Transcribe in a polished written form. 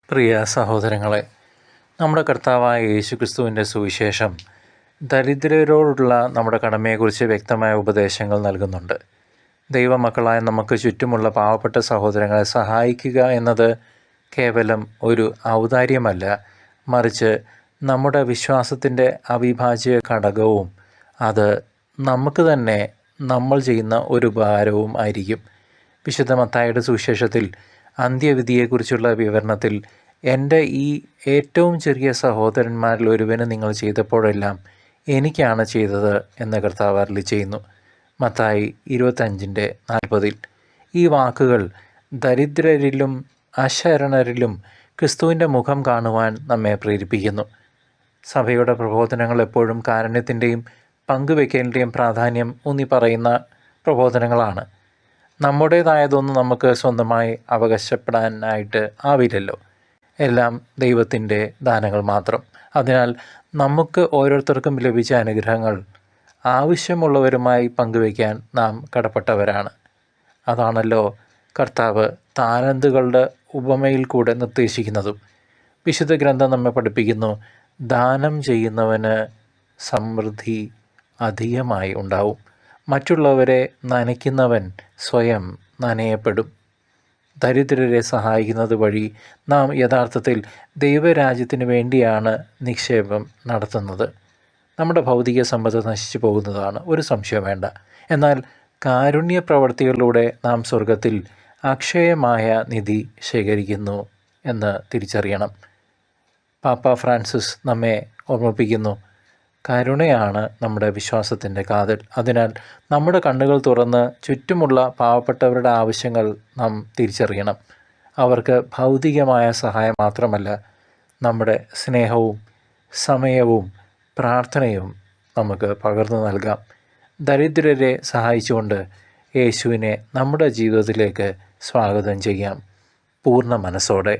പ്രിയ സഹോദരങ്ങളെ, നമ്മുടെ കർത്താവായ യേശുക്രിസ്തുവിൻ്റെ സുവിശേഷം ദരിദ്രരോടുള്ള നമ്മുടെ കടമയെക്കുറിച്ച് വ്യക്തമായ ഉപദേശങ്ങൾ നൽകുന്നുണ്ട്. ദൈവമക്കളായ നമുക്ക് ചുറ്റുമുള്ള പാവപ്പെട്ട സഹോദരങ്ങളെ സഹായിക്കുക എന്നത് കേവലം ഒരു ഔദാര്യമല്ല, മറിച്ച് നമ്മുടെ വിശ്വാസത്തിൻ്റെ അവിഭാജ്യ ഘടകവും അത് നമുക്ക് തന്നെ നമ്മൾ ചെയ്യുന്ന ഒരു ഉപകാരവും ആയിരിക്കും. വിശുദ്ധ മത്തായിയുടെ സുവിശേഷത്തിൽ അന്ത്യവിധിയെക്കുറിച്ചുള്ള വിവരണത്തിൽ എൻ്റെ ഈ ഏറ്റവും ചെറിയ സഹോദരന്മാരിൽ ഒരുവന് നിങ്ങൾ ചെയ്തപ്പോഴെല്ലാം എനിക്കാണ് ചെയ്തത് എന്ന് കർത്താവ് അരുളി ചെയ്യുന്നു. മത്തായി 25:40. ഈ വാക്കുകൾ ദരിദ്രരിലും അശരണരിലും ക്രിസ്തുവിൻ്റെ മുഖം കാണുവാൻ നമ്മെ പ്രേരിപ്പിക്കുന്നു. സഭയുടെ പ്രബോധനങ്ങൾ എപ്പോഴും കാരുണ്യത്തിൻ്റെയും പങ്കുവയ്ക്കലിൻ്റെയും പ്രാധാന്യം ഊന്നി പറയുന്ന പ്രബോധനങ്ങളാണ്. നമ്മുടേതായതൊന്നും നമുക്ക് സ്വന്തമായി അവകാശപ്പെടാനായിട്ട് ആവില്ലല്ലോ. എല്ലാം ദൈവത്തിൻ്റെ ദാനങ്ങൾ മാത്രം. അതിനാൽ നമുക്ക് ഓരോരുത്തർക്കും ലഭിച്ച അനുഗ്രഹങ്ങൾ ആവശ്യമുള്ളവരുമായി പങ്കുവയ്ക്കാൻ നാം കടപ്പെട്ടവരാണ്. അതാണല്ലോ കർത്താവ് താലന്തുകളുടെ ഉപമയിൽ കൂടെ നിർദ്ദേശിക്കുന്നതും. വിശുദ്ധ ഗ്രന്ഥം നമ്മെ പഠിപ്പിക്കുന്നു, ദാനം ചെയ്യുന്നവന് സമൃദ്ധി അധികമായി ഉണ്ടാവും. മറ്റുള്ളവരെ നനയ്ക്കുന്നവൻ സ്വയം നനയപ്പെടും. ദരിദ്രരെ സഹായിക്കുന്നത് വഴി നാം യഥാർത്ഥത്തിൽ ദൈവരാജ്യത്തിന് വേണ്ടിയാണ് നിക്ഷേപം നടത്തുന്നത്. നമ്മുടെ ഭൗതിക സമ്പത്ത് നശിച്ചു പോകുന്നതാണ്, ഒരു സംശയം വേണ്ട. എന്നാൽ കാരുണ്യ പ്രവർത്തികളിലൂടെ നാം സ്വർഗത്തിൽ അക്ഷയമായ നിധി ശേഖരിക്കുന്നു എന്ന് തിരിച്ചറിയണം. പാപ്പ ഫ്രാൻസിസ് നമ്മെ ഓർമ്മിപ്പിക്കുന്നു, കരുണയാണ് നമ്മുടെ വിശ്വാസത്തിൻ്റെ കാതൽ. അതിനാൽ നമ്മുടെ കണ്ണുകൾ തുറന്ന് ചുറ്റുമുള്ള പാവപ്പെട്ടവരുടെ ആവശ്യങ്ങൾ നാം തിരിച്ചറിയണം. അവർക്ക് ഭൗതികമായ സഹായം മാത്രമല്ല, നമ്മുടെ സ്നേഹവും സമയവും പ്രാർത്ഥനയും നമുക്ക് പകർന്നു നൽകാം. ദരിദ്രരെ സഹായിച്ചുകൊണ്ട് യേശുവിനെ നമ്മുടെ ജീവിതത്തിലേക്ക് സ്വാഗതം ചെയ്യാം പൂർണ്ണ മനസ്സോടെ.